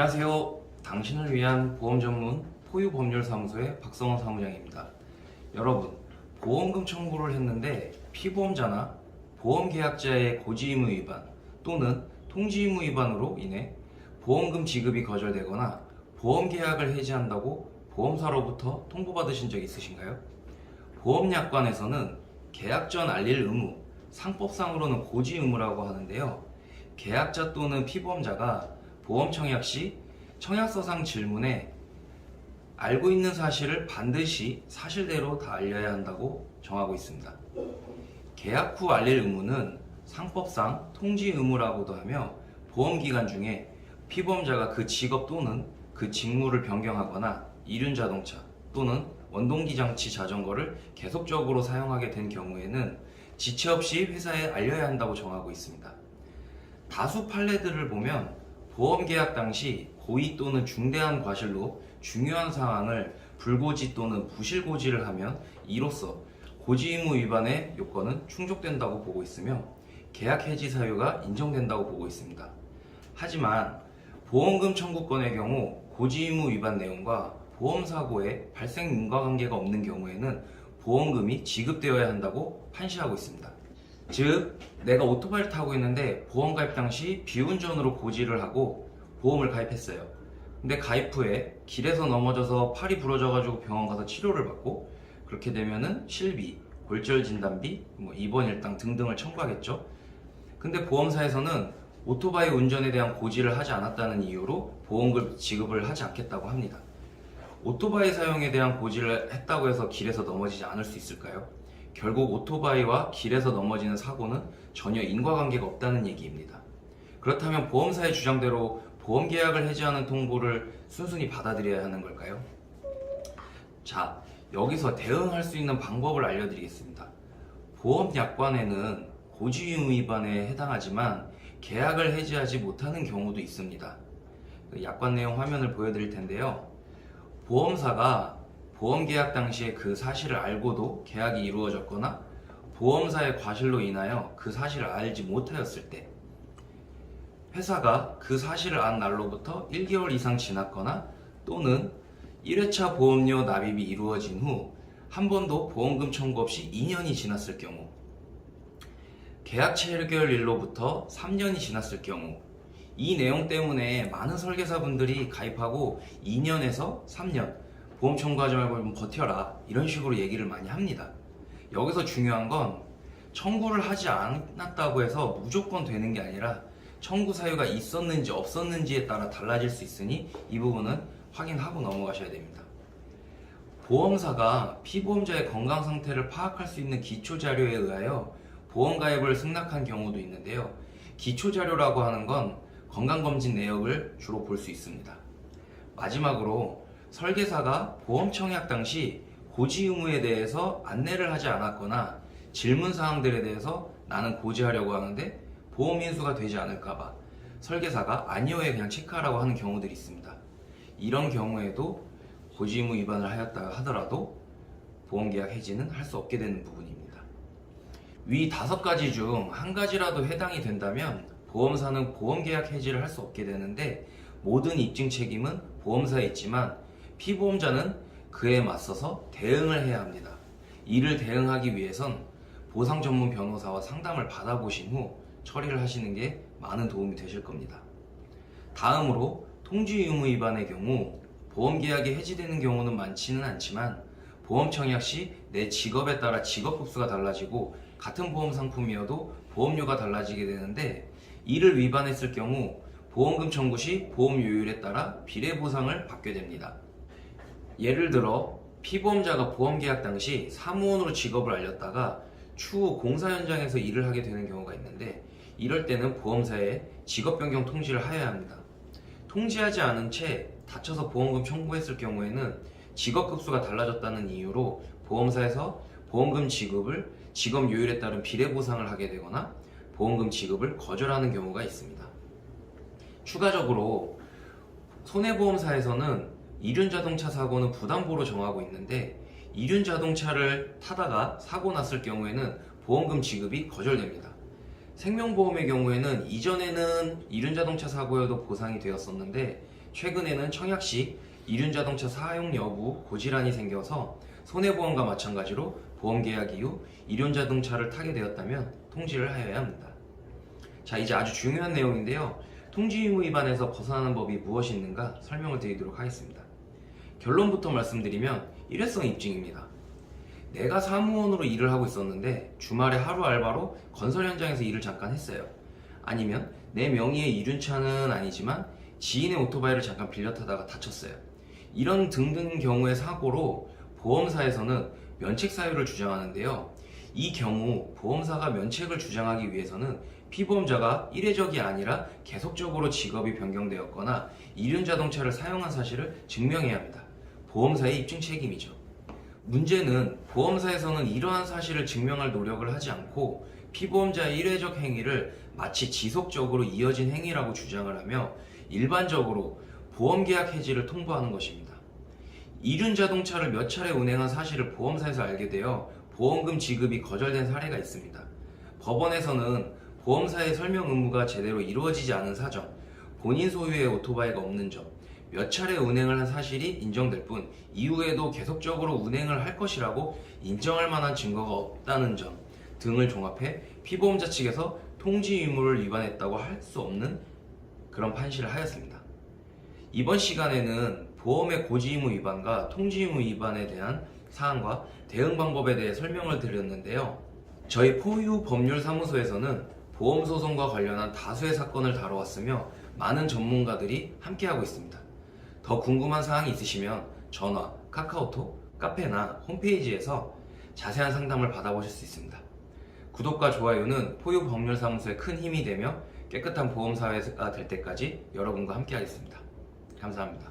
안녕하세요. 당신을 위한 보험 전문 포유법률사무소의 박성원 사무장입니다. 여러분, 보험금 청구를 했는데 피보험자나 보험계약자의 고지의무 위반 또는 통지의무 위반으로 인해 보험금 지급이 거절되거나 보험계약을 해지한다고 보험사로부터 통보받으신 적 있으신가요? 보험약관에서는 계약 전 알릴 의무, 상법상으로는 고지의무라고 하는데요. 계약자 또는 피보험자가 보험 청약 시 청약서상 질문에 알고 있는 사실을 반드시 사실대로 다 알려야 한다고 정하고 있습니다. 계약 후 알릴 의무는 상법상 통지 의무라고도 하며 보험기간 중에 피보험자가 그 직업 또는 그 직무를 변경하거나 이륜자동차 또는 원동기 장치 자전거를 계속적으로 사용하게 된 경우에는 지체 없이 회사에 알려야 한다고 정하고 있습니다. 다수 판례들을 보면 보험계약 당시 고의 또는 중대한 과실로 중요한 사항을 불고지 또는 부실고지를 하면 이로써 고지의무 위반의 요건은 충족된다고 보고 있으며 계약 해지 사유가 인정된다고 보고 있습니다. 하지만 보험금 청구권의 경우 고지의무 위반 내용과 보험사고의 발생 인과관계가 없는 경우에는 보험금이 지급되어야 한다고 판시하고 있습니다. 즉, 내가 오토바이를 타고 있는데 보험 가입 당시 비운전으로 고지를 하고 보험을 가입했어요. 근데 가입 후에 길에서 넘어져서 팔이 부러져가지고 병원 가서 치료를 받고 그렇게 되면은 실비, 골절 진단비, 입원 일당 등등을 청구하겠죠. 근데 보험사에서는 오토바이 운전에 대한 고지를 하지 않았다는 이유로 보험금 지급을 하지 않겠다고 합니다. 오토바이 사용에 대한 고지를 했다고 해서 길에서 넘어지지 않을 수 있을까요? 결국 오토바이와 길에서 넘어지는 사고는 전혀 인과관계가 없다는 얘기입니다. 그렇다면 보험사의 주장대로 보험계약을 해지하는 통보를 순순히 받아들여야 하는 걸까요? 자, 여기서 대응할 수 있는 방법을 알려드리겠습니다. 보험약관에는 고지의무 위반에 해당하지만 계약을 해지하지 못하는 경우도 있습니다. 약관 내용 화면을 보여드릴 텐데요. 보험사가 보험계약 당시에 그 사실을 알고도 계약이 이루어졌거나 보험사의 과실로 인하여 그 사실을 알지 못하였을 때 회사가 그 사실을 안 날로부터 1개월 이상 지났거나 또는 1회차 보험료 납입이 이루어진 후 한 번도 보험금 청구 없이 2년이 지났을 경우, 계약 체결일로부터 3년이 지났을 경우, 이 내용 때문에 많은 설계사분들이 가입하고 2년에서 3년 보험 청구하지 말고 좀 버텨라 이런 식으로 얘기를 많이 합니다. 여기서 중요한 건 청구를 하지 않았다고 해서 무조건 되는 게 아니라 청구 사유가 있었는지 없었는지에 따라 달라질 수 있으니 이 부분은 확인하고 넘어가셔야 됩니다. 보험사가 피보험자의 건강 상태를 파악할 수 있는 기초자료에 의하여 보험가입을 승낙한 경우도 있는데요. 기초자료라고 하는 건 건강검진 내역을 주로 볼 수 있습니다. 마지막으로 설계사가 보험 청약 당시 고지 의무에 대해서 안내를 하지 않았거나 질문 사항들에 대해서 나는 고지하려고 하는데 보험 인수가 되지 않을까봐 설계사가 아니오에 그냥 체크하라고 하는 경우들이 있습니다. 이런 경우에도 고지 의무 위반을 하였다 하더라도 보험계약 해지는 할 수 없게 되는 부분입니다. 위 5가지 중 한 가지라도 해당이 된다면 보험사는 보험계약 해지를 할 수 없게 되는데 모든 입증 책임은 보험사에 있지만 피보험자는 그에 맞서서 대응을 해야 합니다. 이를 대응하기 위해선 보상 전문 변호사와 상담을 받아보신 후 처리를 하시는 게 많은 도움이 되실 겁니다. 다음으로 통지 의무 위반의 경우 보험계약이 해지되는 경우는 많지는 않지만 보험 청약 시 내 직업에 따라 직업급수가 달라지고 같은 보험 상품이어도 보험료가 달라지게 되는데 이를 위반했을 경우 보험금 청구 시 보험료율에 따라 비례 보상을 받게 됩니다. 예를 들어 피보험자가 보험계약 당시 사무원으로 직업을 알렸다가 추후 공사 현장에서 일을 하게 되는 경우가 있는데 이럴 때는 보험사에 직업 변경 통지를 하여야 합니다. 통지하지 않은 채 다쳐서 보험금 청구했을 경우에는 직업급수가 달라졌다는 이유로 보험사에서 보험금 지급을 직업요율에 따른 비례 보상을 하게 되거나 보험금 지급을 거절하는 경우가 있습니다. 추가적으로 손해보험사에서는 이륜자동차 사고는 부담보로 정하고 있는데 이륜자동차를 타다가 사고 났을 경우에는 보험금 지급이 거절됩니다. 생명보험의 경우에는 이전에는 이륜자동차 사고여도 보상이 되었었는데 최근에는 청약시 이륜자동차 사용 여부 고질환이 생겨서 손해보험과 마찬가지로 보험계약 이후 이륜자동차를 타게 되었다면 통지를 하여야 합니다. 자, 이제 아주 중요한 내용인데요. 통지 의무 위반에서 벗어나는 법이 무엇이 있는가 설명을 드리도록 하겠습니다. 결론부터 말씀드리면 일회성 입증입니다. 내가 사무원으로 일을 하고 있었는데 주말에 하루 알바로 건설 현장에서 일을 잠깐 했어요. 아니면 내 명의의 이륜차는 아니지만 지인의 오토바이를 잠깐 빌려 타다가 다쳤어요. 이런 등등 경우의 사고로 보험사에서는 면책 사유를 주장하는데요. 이 경우 보험사가 면책을 주장하기 위해서는 피보험자가 일회적이 아니라 계속적으로 직업이 변경되었거나 이륜자동차를 사용한 사실을 증명해야 합니다. 보험사의 입증 책임이죠. 문제는 보험사에서는 이러한 사실을 증명할 노력을 하지 않고 피보험자의 일회적 행위를 마치 지속적으로 이어진 행위라고 주장을 하며 일반적으로 보험계약 해지를 통보하는 것입니다. 이륜자동차를 몇 차례 운행한 사실을 보험사에서 알게 되어 보험금 지급이 거절된 사례가 있습니다. 법원에서는 보험사의 설명 의무가 제대로 이루어지지 않은 사정, 본인 소유의 오토바이가 없는 점, 몇 차례 운행을 한 사실이 인정될 뿐 이후에도 계속적으로 운행을 할 것이라고 인정할 만한 증거가 없다는 점 등을 종합해 피보험자 측에서 통지 의무를 위반했다고 할 수 없는 그런 판시를 하였습니다. 이번 시간에는 보험의 고지 의무 위반과 통지 의무 위반에 대한 사항과 대응 방법에 대해 설명을 드렸는데요. 저희 포유법률사무소에서는 보험소송과 관련한 다수의 사건을 다뤄왔으며 많은 전문가들이 함께하고 있습니다. 더 궁금한 사항이 있으시면 전화, 카카오톡, 카페나 홈페이지에서 자세한 상담을 받아보실 수 있습니다. 구독과 좋아요는 포유법률사무소에 큰 힘이 되며 깨끗한 보험사회가 될 때까지 여러분과 함께하겠습니다. 감사합니다.